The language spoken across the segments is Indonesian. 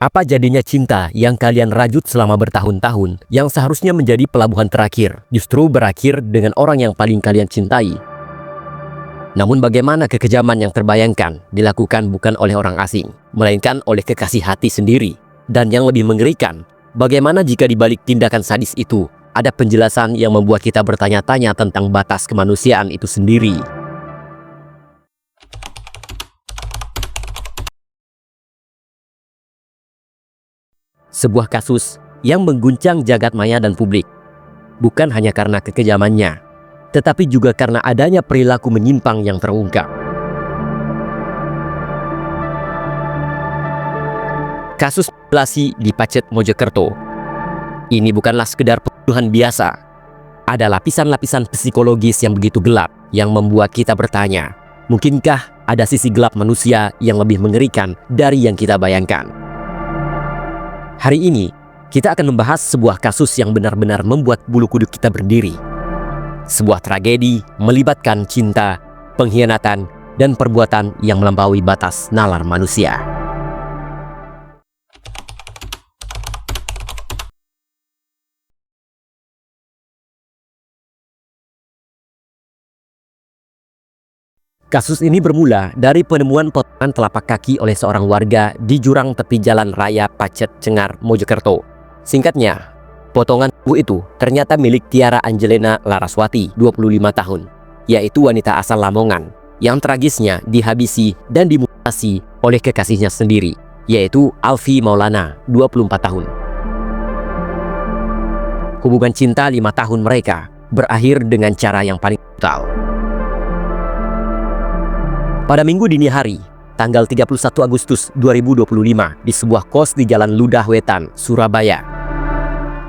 Apa jadinya cinta yang kalian rajut selama bertahun-tahun, yang seharusnya menjadi pelabuhan terakhir, justru berakhir dengan orang yang paling kalian cintai? Namun bagaimana kekejaman yang terbayangkan dilakukan bukan oleh orang asing, melainkan oleh kekasih hati sendiri? Dan yang lebih mengerikan, bagaimana jika di balik tindakan sadis itu, ada penjelasan yang membuat kita bertanya-tanya tentang batas kemanusiaan itu sendiri? Sebuah kasus yang mengguncang jagat maya dan publik, bukan hanya karena kekejamannya, tetapi juga karena adanya perilaku menyimpang yang terungkap. Kasus mutilasi di Pacet, Mojokerto. Ini bukanlah sekedar pembunuhan biasa. Ada lapisan-lapisan psikologis yang begitu gelap yang membuat kita bertanya, mungkinkah ada sisi gelap manusia yang lebih mengerikan dari yang kita bayangkan? Hari ini, kita akan membahas sebuah kasus yang benar-benar membuat bulu kuduk kita berdiri. Sebuah tragedi melibatkan cinta, pengkhianatan, dan perbuatan yang melampaui batas nalar manusia. Kasus ini bermula dari penemuan potongan telapak kaki oleh seorang warga di jurang tepi jalan raya Pacet, Cengar, Mojokerto. Singkatnya, potongan tubuh itu ternyata milik Tiara Angelina Laraswati, 25 tahun, yaitu wanita asal Lamongan, yang tragisnya dihabisi dan dimutilasi oleh kekasihnya sendiri, yaitu Alfi Maulana, 24 tahun. Hubungan cinta 5 tahun mereka berakhir dengan cara yang paling brutal. Pada Minggu dini hari, tanggal 31 Agustus 2025, di sebuah kos di Jalan Ludah Wetan, Surabaya,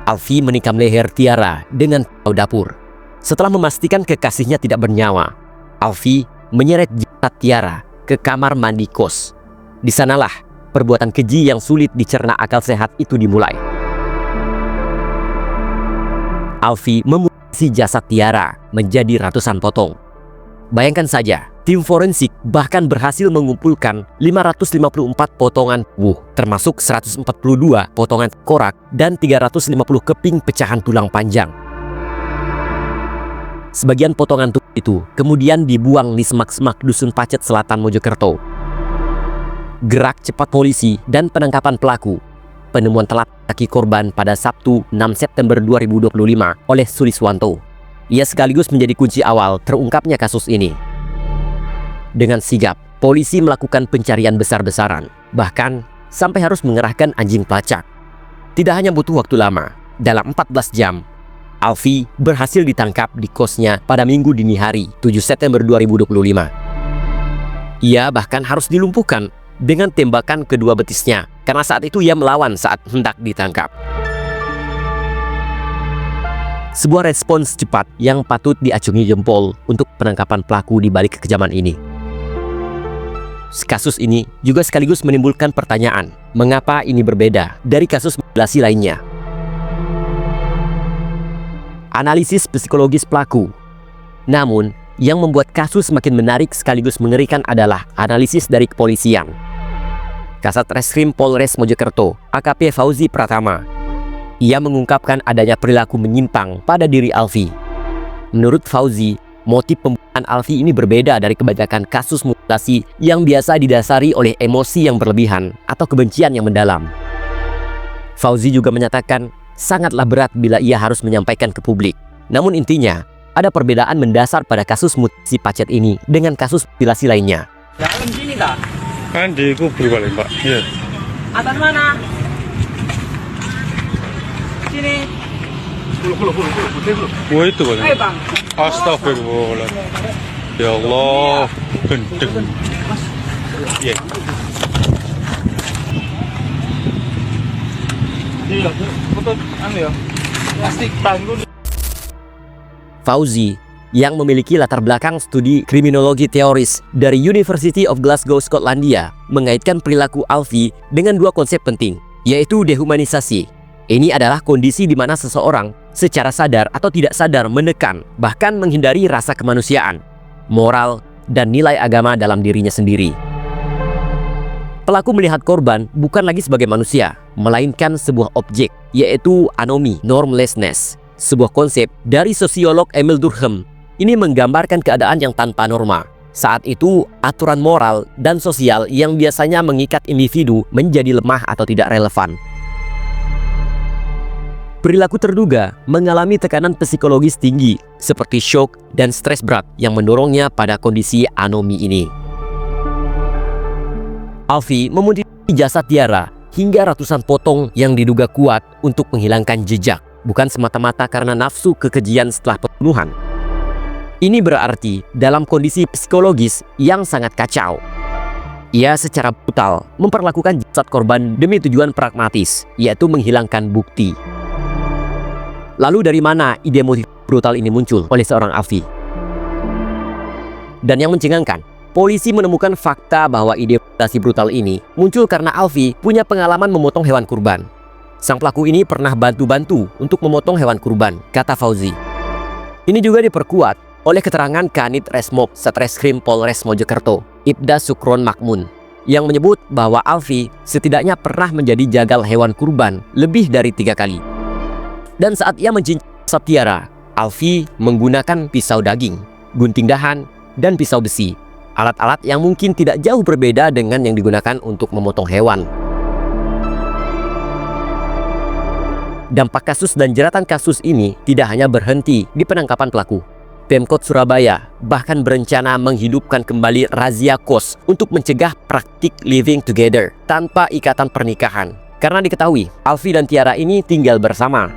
Alfi menikam leher Tiara dengan pisau dapur. Setelah memastikan kekasihnya tidak bernyawa, Alfi menyeret jasad Tiara ke kamar mandi kos. Di sanalah perbuatan keji yang sulit dicerna akal sehat itu dimulai. Alfi memutilasi jasad Tiara menjadi ratusan potong. Bayangkan saja, tim forensik bahkan berhasil mengumpulkan 554 potongan tubuh, termasuk 142 potongan korak dan 350 keping pecahan tulang panjang. Sebagian potongan tubuh itu kemudian dibuang di semak-semak dusun Pacet Selatan, Mojokerto. Gerak cepat polisi dan penangkapan pelaku. Penemuan telapak kaki korban pada Sabtu 6 September 2025 oleh Suliswanto. Ia sekaligus menjadi kunci awal terungkapnya kasus ini. Dengan sigap, polisi melakukan pencarian besar-besaran, bahkan sampai harus mengerahkan anjing pelacak. Tidak hanya butuh waktu lama, dalam 14 jam, Alfi berhasil ditangkap di kosnya pada Minggu dini hari, 7 September 2025. Ia bahkan harus dilumpuhkan dengan tembakan kedua betisnya, karena saat itu ia melawan saat hendak ditangkap. Sebuah respons cepat yang patut diacungi jempol untuk penangkapan pelaku di balik kekejaman ini. Kasus ini juga sekaligus menimbulkan pertanyaan, mengapa ini berbeda dari kasus mutilasi lainnya? Analisis psikologis pelaku. Namun, yang membuat kasus semakin menarik sekaligus mengerikan adalah analisis dari kepolisian. Kasat Reskrim Polres Mojokerto, AKP Fauzi Pratama, ia mengungkapkan adanya perilaku menyimpang pada diri Alfi. Menurut Fauzi, motif pembunuhan Alfi ini berbeda dari kebanyakan kasus mutilasi yang biasa didasari oleh emosi yang berlebihan atau kebencian yang mendalam. Fauzi juga menyatakan sangatlah berat bila ia harus menyampaikan ke publik. Namun intinya, ada perbedaan mendasar pada kasus mutilasi Pacet ini dengan kasus mutilasi lainnya. Dalam sini kak? Kan dikubur kali Pak. Iya. Atas mana? Sini. Pulau. Wah itu Pak. Ayo bang. Astagfirullah. Ya Allah, gendeng. Iya. Iya, betul. Anu ya. Plastik tanggung. Fauzi, yang memiliki latar belakang studi kriminologi teoris dari University of Glasgow, Skotlandia, mengaitkan perilaku Alfi dengan dua konsep penting, yaitu dehumanisasi. Ini adalah kondisi di mana seseorang secara sadar atau tidak sadar menekan, bahkan menghindari rasa kemanusiaan, moral, dan nilai agama dalam dirinya sendiri. Pelaku melihat korban bukan lagi sebagai manusia, melainkan sebuah objek, yaitu anomi, normlessness, sebuah konsep dari sosiolog Emil Durkheim. Ini menggambarkan keadaan yang tanpa norma. Saat itu, aturan moral dan sosial yang biasanya mengikat individu menjadi lemah atau tidak relevan. Perilaku terduga mengalami tekanan psikologis tinggi seperti shock dan stres berat yang mendorongnya pada kondisi anomi ini. Alfie memutilasi jasad Tiara hingga ratusan potong yang diduga kuat untuk menghilangkan jejak, bukan semata-mata karena nafsu kekejian setelah pembunuhan. Ini berarti dalam kondisi psikologis yang sangat kacau. Ia secara brutal memperlakukan jasad korban demi tujuan pragmatis, yaitu menghilangkan bukti. Lalu dari mana ide motif brutal ini muncul oleh seorang Alfie? Dan yang mencengangkan, polisi menemukan fakta bahwa ide mutasi brutal ini muncul karena Alfie punya pengalaman memotong hewan kurban. Sang pelaku ini pernah bantu-bantu untuk memotong hewan kurban, kata Fauzi. Ini juga diperkuat oleh keterangan Kanit Resmob Satreskrim Polres Mojokerto, Ibda Sukron Makmun, yang menyebut bahwa Alfie setidaknya pernah menjadi jagal hewan kurban lebih dari 3 kali. Dan saat ia mencincang jasad Tiara, Alfie menggunakan pisau daging, gunting dahan, dan pisau besi. Alat-alat yang mungkin tidak jauh berbeda dengan yang digunakan untuk memotong hewan. Dampak kasus dan jeratan kasus ini tidak hanya berhenti di penangkapan pelaku. Pemkot Surabaya bahkan berencana menghidupkan kembali razia kos untuk mencegah praktik living together tanpa ikatan pernikahan. Karena diketahui Alfie dan Tiara ini tinggal bersama.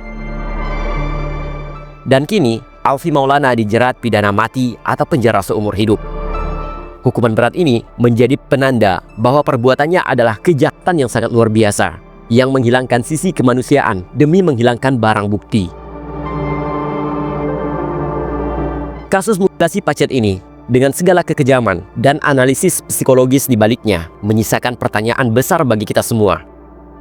Dan kini, Alfie Maulana dijerat pidana mati atau penjara seumur hidup. Hukuman berat ini menjadi penanda bahwa perbuatannya adalah kejahatan yang sangat luar biasa, yang menghilangkan sisi kemanusiaan demi menghilangkan barang bukti. Kasus mutilasi Pacet ini, dengan segala kekejaman dan analisis psikologis di baliknya, menyisakan pertanyaan besar bagi kita semua.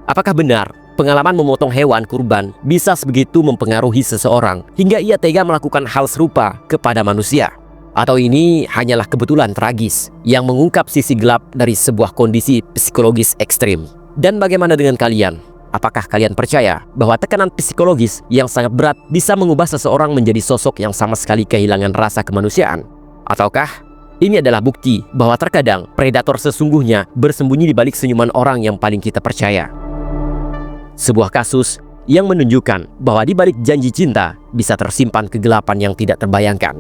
Apakah benar pengalaman memotong hewan kurban bisa sebegitu mempengaruhi seseorang hingga ia tega melakukan hal serupa kepada manusia? Atau ini hanyalah kebetulan tragis yang mengungkap sisi gelap dari sebuah kondisi psikologis ekstrim? Dan bagaimana dengan kalian? Apakah kalian percaya bahwa tekanan psikologis yang sangat berat bisa mengubah seseorang menjadi sosok yang sama sekali kehilangan rasa kemanusiaan? Ataukah ini adalah bukti bahwa terkadang predator sesungguhnya bersembunyi di balik senyuman orang yang paling kita percaya? Sebuah kasus yang menunjukkan bahwa di balik janji cinta bisa tersimpan kegelapan yang tidak terbayangkan.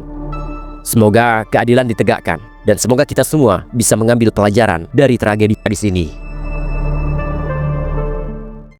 Semoga keadilan ditegakkan dan semoga kita semua bisa mengambil pelajaran dari tragedi di sini.